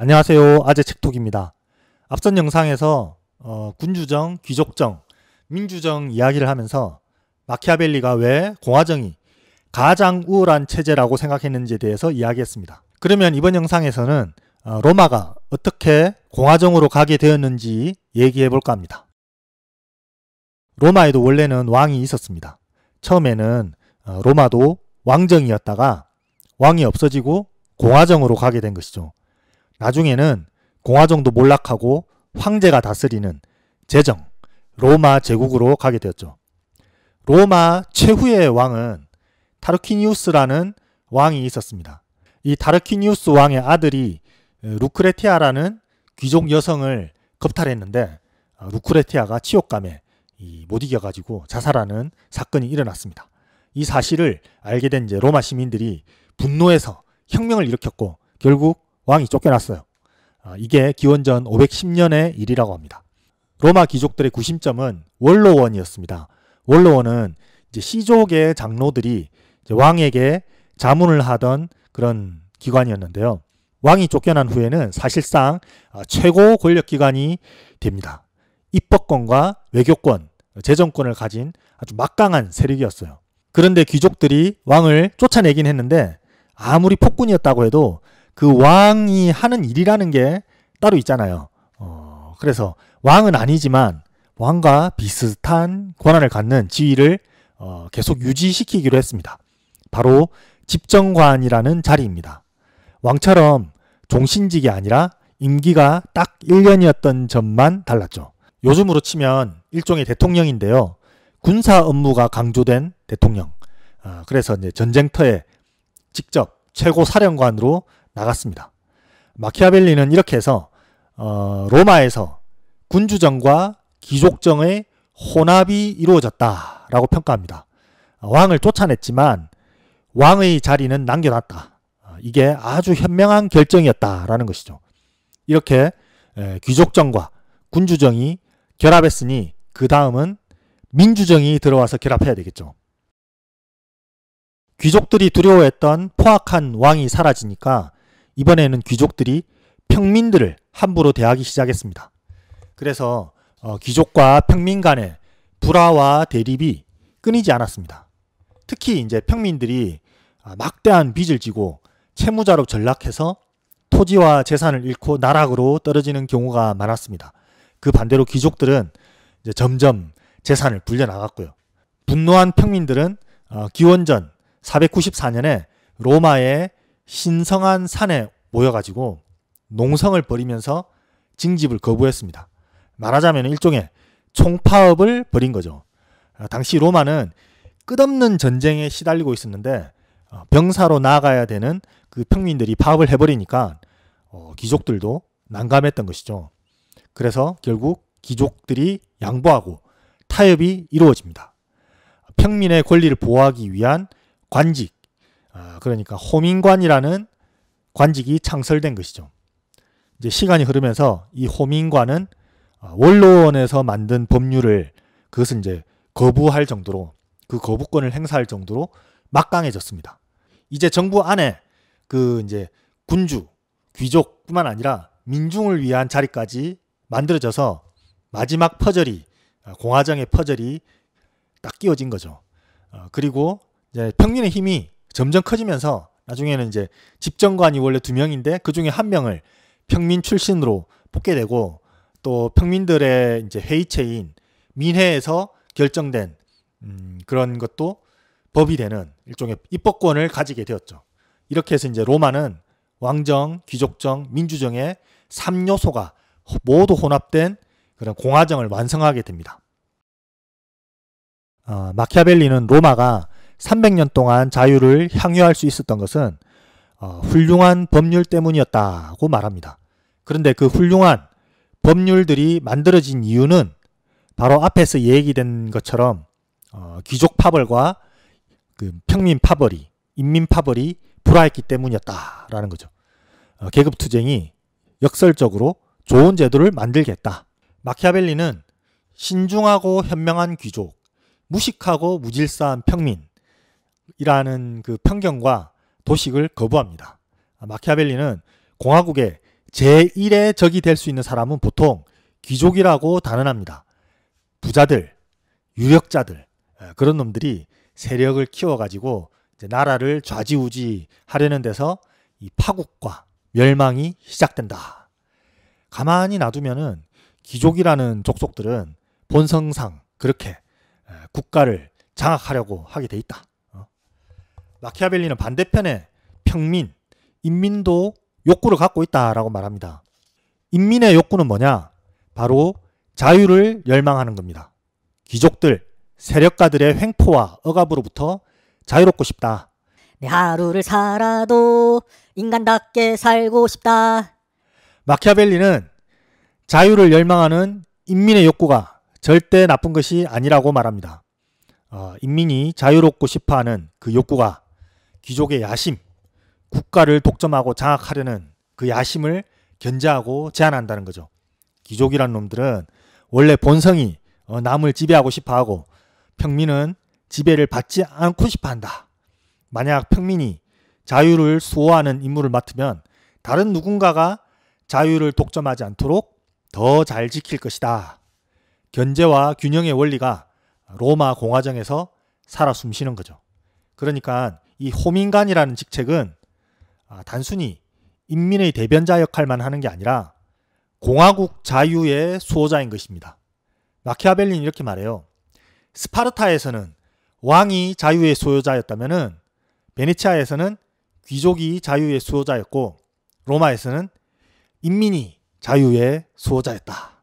안녕하세요. 아재책톡입니다. 앞선 영상에서 군주정, 귀족정, 민주정 이야기를 하면서 마키아벨리가 왜 공화정이 가장 우월한 체제라고 생각했는지에 대해서 이야기했습니다. 그러면 이번 영상에서는 로마가 어떻게 공화정으로 가게 되었는지 얘기해 볼까 합니다. 로마에도 원래는 왕이 있었습니다. 처음에는 로마도 왕정이었다가 왕이 없어지고 공화정으로 가게 된 것이죠. 나중에는 공화정도 몰락하고 황제가 다스리는 제정, 로마 제국으로 가게 되었죠. 로마 최후의 왕은 타르퀴니우스라는 왕이 있었습니다. 이 타르퀴니우스 왕의 아들이 루크레티아라는 귀족 여성을 겁탈했는데 루크레티아가 치욕감에 못 이겨가지고 자살하는 사건이 일어났습니다. 이 사실을 알게 된 이제 로마 시민들이 분노해서 혁명을 일으켰고 결국 왕이 쫓겨났어요. 이게 기원전 510년의 일이라고 합니다. 로마 귀족들의 구심점은 원로원이었습니다. 원로원은 이제 시족의 장로들이 이제 왕에게 자문을 하던 그런 기관이었는데요. 왕이 쫓겨난 후에는 사실상 최고 권력기관이 됩니다. 입법권과 외교권, 재정권을 가진 아주 막강한 세력이었어요. 그런데 귀족들이 왕을 쫓아내긴 했는데 아무리 폭군이었다고 해도 그 왕이 하는 일이라는 게 따로 있잖아요. 그래서 왕은 아니지만 왕과 비슷한 권한을 갖는 지위를 계속 유지시키기로 했습니다. 바로 집정관이라는 자리입니다. 왕처럼 종신직이 아니라 임기가 딱 1년이었던 점만 달랐죠. 요즘으로 치면 일종의 대통령인데요. 군사 업무가 강조된 대통령. 그래서 이제 전쟁터에 직접 최고 사령관으로 나갔습니다. 마키아벨리는 이렇게 해서 로마에서 군주정과 귀족정의 혼합이 이루어졌다라고 평가합니다. 왕을 쫓아냈지만 왕의 자리는 남겨놨다. 이게 아주 현명한 결정이었다라는 것이죠. 이렇게 귀족정과 군주정이 결합했으니 그 다음은 민주정이 들어와서 결합해야 되겠죠. 귀족들이 두려워했던 포악한 왕이 사라지니까 이번에는 귀족들이 평민들을 함부로 대하기 시작했습니다. 그래서 귀족과 평민 간의 불화와 대립이 끊이지 않았습니다. 특히 이제 평민들이 막대한 빚을 지고 채무자로 전락해서 토지와 재산을 잃고 나락으로 떨어지는 경우가 많았습니다. 그 반대로 귀족들은 이제 점점 재산을 불려나갔고요. 분노한 평민들은 기원전 494년에 로마의 신성한 산에 모여가지고 농성을 벌이면서 징집을 거부했습니다. 말하자면 일종의 총파업을 벌인 거죠. 당시 로마는 끝없는 전쟁에 시달리고 있었는데 병사로 나아가야 되는 그 평민들이 파업을 해버리니까 귀족들도 난감했던 것이죠. 그래서 결국 귀족들이 양보하고 타협이 이루어집니다. 평민의 권리를 보호하기 위한 관직, 그러니까 호민관이라는 관직이 창설된 것이죠. 이제 시간이 흐르면서 이 호민관은 원로원에서 만든 법률을 그것은 이제 거부할 정도로 그 거부권을 행사할 정도로 막강해졌습니다. 이제 정부 안에 그 이제 군주, 귀족뿐만 아니라 민중을 위한 자리까지 만들어져서 마지막 퍼즐이 공화정의 퍼즐이 딱 끼워진 거죠. 그리고 이제 평민의 힘이 점점 커지면서 나중에는 이제 집정관이 원래 2명인데 그 중에 1명을 평민 출신으로 뽑게 되고 또 평민들의 이제 회의체인 민회에서 결정된 그런 것도 법이 되는 일종의 입법권을 가지게 되었죠. 이렇게 해서 이제 로마는 왕정, 귀족정, 민주정의 3요소가 모두 혼합된 그런 공화정을 완성하게 됩니다. 마키아벨리는 로마가 300년 동안 자유를 향유할 수 있었던 것은 훌륭한 법률 때문이었다고 말합니다. 그런데 그 훌륭한 법률들이 만들어진 이유는 바로 앞에서 얘기된 것처럼 귀족 파벌과 그 평민 파벌이, 인민 파벌이 불화했기 때문이었다라는 거죠. 계급투쟁이 역설적으로 좋은 제도를 만들겠다. 마키아벨리는 신중하고 현명한 귀족, 무식하고 무질서한 평민이라는 그 편견과 도식을 거부합니다. 마키아벨리는 공화국의 제1의 적이 될 수 있는 사람은 보통 귀족이라고 단언합니다. 부자들, 유력자들, 그런 놈들이 세력을 키워가지고 이제 나라를 좌지우지하려는 데서 이 파국과 멸망이 시작된다. 가만히 놔두면은 귀족이라는 족속들은 본성상 그렇게 국가를 장악하려고 하게 돼 있다. 마키아벨리는 반대편에 평민, 인민도 욕구를 갖고 있다라고 말합니다. 인민의 욕구는 뭐냐? 바로 자유를 열망하는 겁니다. 귀족들, 세력가들의 횡포와 억압으로부터 자유롭고 싶다. 내 하루를 살아도 인간답게 살고 싶다. 마키아벨리는 자유를 열망하는 인민의 욕구가 절대 나쁜 것이 아니라고 말합니다. 인민이 자유롭고 싶어하는 그 욕구가 귀족의 야심, 국가를 독점하고 장악하려는 그 야심을 견제하고 제한한다는 거죠. 귀족이란 놈들은 원래 본성이 남을 지배하고 싶어하고 평민은 지배를 받지 않고 싶어한다. 만약 평민이 자유를 수호하는 임무를 맡으면 다른 누군가가 자유를 독점하지 않도록 더 잘 지킬 것이다. 견제와 균형의 원리가 로마 공화정에서 살아 숨쉬는 거죠. 그러니까 이 호민관이라는 직책은 단순히 인민의 대변자 역할만 하는 게 아니라 공화국 자유의 수호자인 것입니다. 마키아벨리는 이렇게 말해요. 스파르타에서는 왕이 자유의 수호자였다면 베네치아에서는 귀족이 자유의 수호자였고 로마에서는 인민이 자유의 수호자였다.